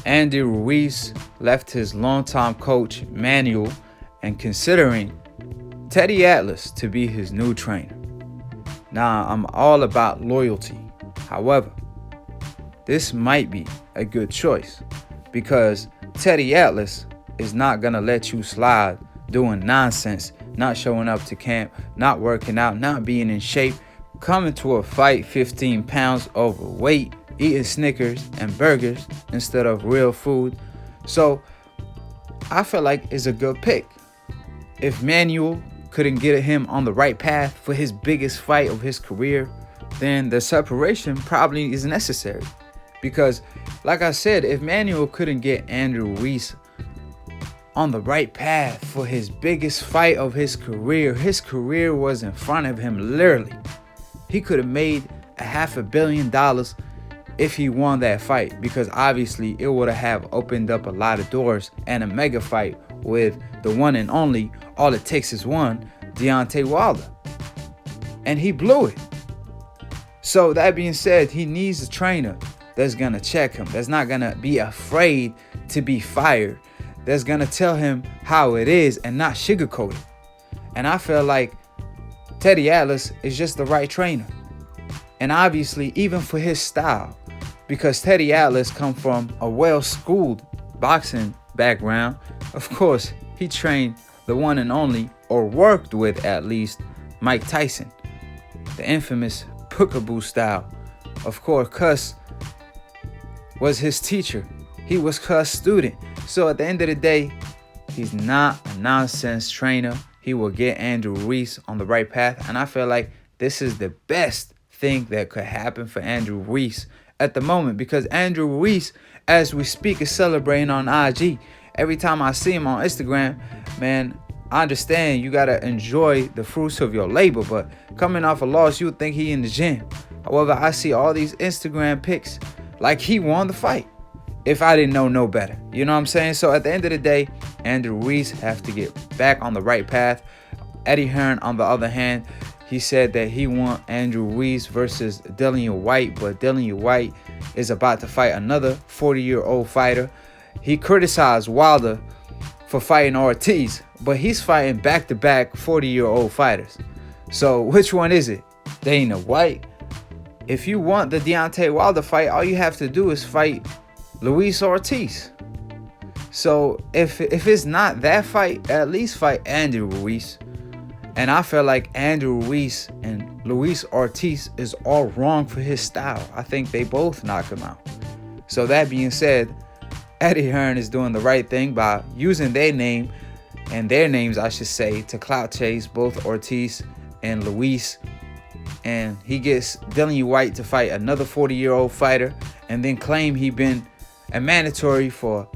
Andy Ruiz left his longtime coach Manuel and considering Teddy Atlas to be his new trainer. Now, I'm all about loyalty. However, this might be a good choice because Teddy Atlas is not going to let you slide doing nonsense, not showing up to camp, not working out, not being in shape, coming to a fight 15 pounds overweight, eating Snickers and burgers instead of real food. So I feel like it's a good pick. If Manuel couldn't get him on the right path for his biggest fight of his career, then the separation probably is necessary. Because, like I said, if Manuel couldn't get Andrew Ruiz on the right path for his biggest fight of his career was in front of him, literally. He could have made $500 million if he won that fight, because obviously it would have opened up a lot of doors and a mega fight with the one and only, all it takes is one, Deontay Wilder. And he blew it. So that being said, he needs a trainer that's going to check him, that's not going to be afraid to be fired, that's going to tell him how it is and not sugarcoat it. And I feel like Teddy Atlas is just the right trainer. And obviously, even for his style, because Teddy Atlas come from a well-schooled boxing background. Of course, he trained the one and only, or worked with at least, Mike Tyson, the infamous Peekaboo style. Of course, Cuss was his teacher. He was Cuss' student. So at the end of the day, he's not a nonsense trainer. He will get Andrew Ruiz on the right path. And I feel like this is the best thing that could happen for Andrew Ruiz at the moment, because Andrew Ruiz, as we speak, is celebrating on IG. Every time I see him on Instagram, man, I understand you got to enjoy the fruits of your labor, but coming off a loss, you would think he in the gym. However, I see all these Instagram pics like he won the fight. If I didn't know no better, you know what I'm saying? So at the end of the day, Andrew Ruiz have to get back on the right path. Eddie Hearn, on the other hand, he said that he want Andrew Ruiz versus Dillian White, but Dillian White is about to fight another 40-year-old fighter. He criticized Wilder for fighting Ortiz, but he's fighting back-to-back 40-year-old fighters. So which one is it? Dana White? If you want the Deontay Wilder fight, all you have to do is fight Luis Ortiz. So if it's not that fight, at least fight Andrew Ruiz. And I feel like Andrew Ruiz and Luis Ortiz is all wrong for his style. I think they both knock him out. So that being said, Eddie Hearn is doing the right thing by using their name, and their names, I should say, to clout chase both Ortiz and Luis. And he gets Dillian White to fight another 40-year-old fighter and then claim he been a mandatory for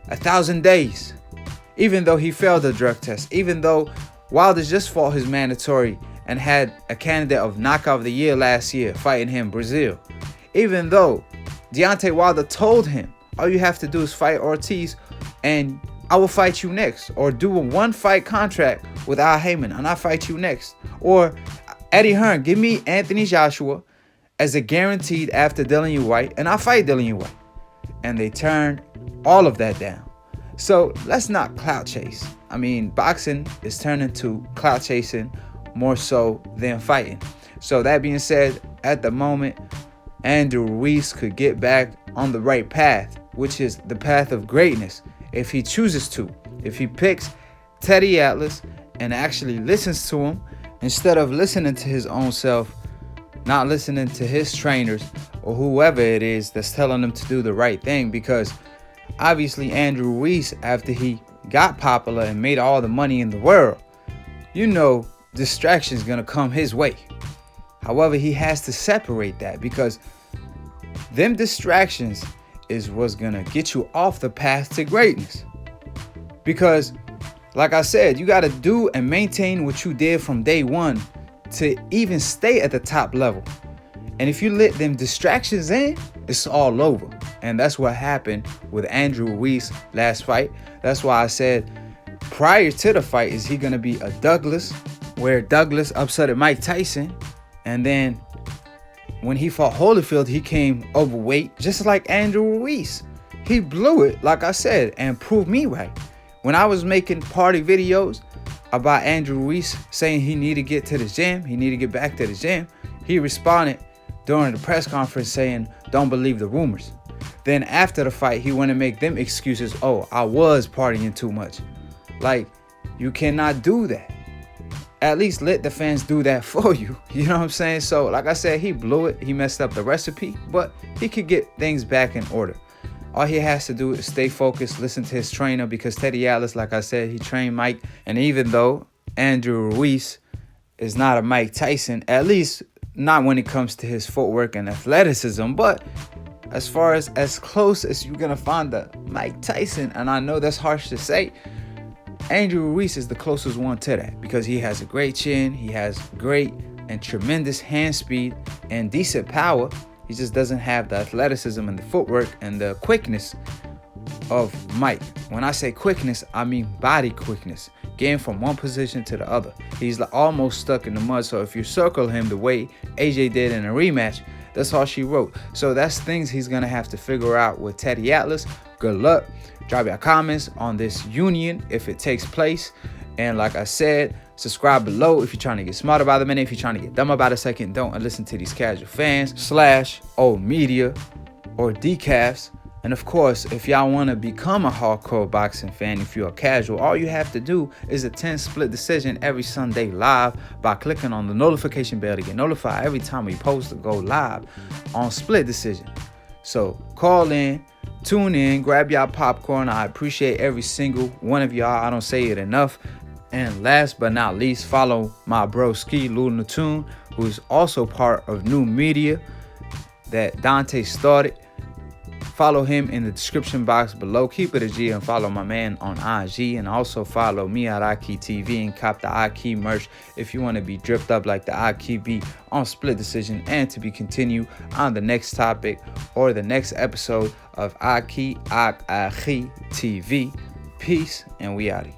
1,000 days. Even though he failed the drug test, even though Wilder just fought his mandatory and had a candidate of knockout of the year last year fighting him, Brazil. Even though Deontay Wilder told him, all you have to do is fight Ortiz and I will fight you next. Or do a one-fight contract with Al Heyman and I'll fight you next. Or Eddie Hearn, give me Anthony Joshua as a guaranteed after Dillian White and I'll fight Dillian White. And they turned all of that down. So let's not clout chase. I mean, boxing is turning to clout chasing more so than fighting. So that being said, at the moment, Andrew Ruiz could get back on the right path, which is the path of greatness, if he chooses to. If he picks Teddy Atlas and actually listens to him, instead of listening to his own self, not listening to his trainers or whoever it is that's telling him to do the right thing. Because obviously Andrew Ruiz, after he got popular and made all the money in the world, you know distraction's gonna come his way. However, he has to separate that, because them distractions is what's gonna get you off the path to greatness. Because like I said, you gotta do and maintain what you did from day one to even stay at the top level. And if you let them distractions in, it's all over. And that's what happened with Andrew Ruiz last fight. That's why I said prior to the fight, is he going to be a Douglas, where Douglas upset Mike Tyson. And then when he fought Holyfield, he came overweight, just like Andrew Ruiz. he blew it, like I said, and proved me right. When I was making party videos about Andrew Ruiz saying he needed to get to the gym, he needed to get back to the gym, he responded during the press conference saying, don't believe the rumors. Then after the fight, he went and make them excuses. Oh, I was partying too much. Like, you cannot do that. At least let the fans do that for you. You know what I'm saying? So, like I said, he blew it. He messed up the recipe, but he could get things back in order. All he has to do is stay focused, listen to his trainer, because Teddy Atlas, like I said, he trained Mike. And even though Andrew Ruiz is not a Mike Tyson, at least not when it comes to his footwork and athleticism, but as far as close as you're going to find the Mike Tyson, and I know that's harsh to say, Andrew Ruiz is the closest one to that because he has a great chin, he has great and tremendous hand speed and decent power. He just doesn't have the athleticism and the footwork and the quickness of Mike. When I say quickness, I mean body quickness, getting from one position to the other. He's almost stuck in the mud, so if you circle him the way AJ did in a rematch, that's all she wrote. So that's things he's going to have to figure out with Teddy Atlas. Good luck. Drop your comments on this union if it takes place. And like I said, subscribe below if you're trying to get smarter by the minute. If you're trying to get dumb about a second, don't listen to these casual fans / old media or decafs. And of course, if y'all want to become a hardcore boxing fan, if you're a casual, all you have to do is attend Split Decision every Sunday live by clicking on the notification bell to get notified every time we post to go live on Split Decision. So call in, tune in, grab y'all popcorn. I appreciate every single one of y'all. I don't say it enough. And last but not least, follow my bro Ski Lunatoon, who is also part of new media that Dante started. Follow him in the description box below. Keep it a G and follow my man on IG. And also follow me at Akhi TV and cop the Akhi merch if you want to be dripped up like the Akhi be on Split Decision and to be continued on the next topic or the next episode of Akhi TV. Peace, and we out here.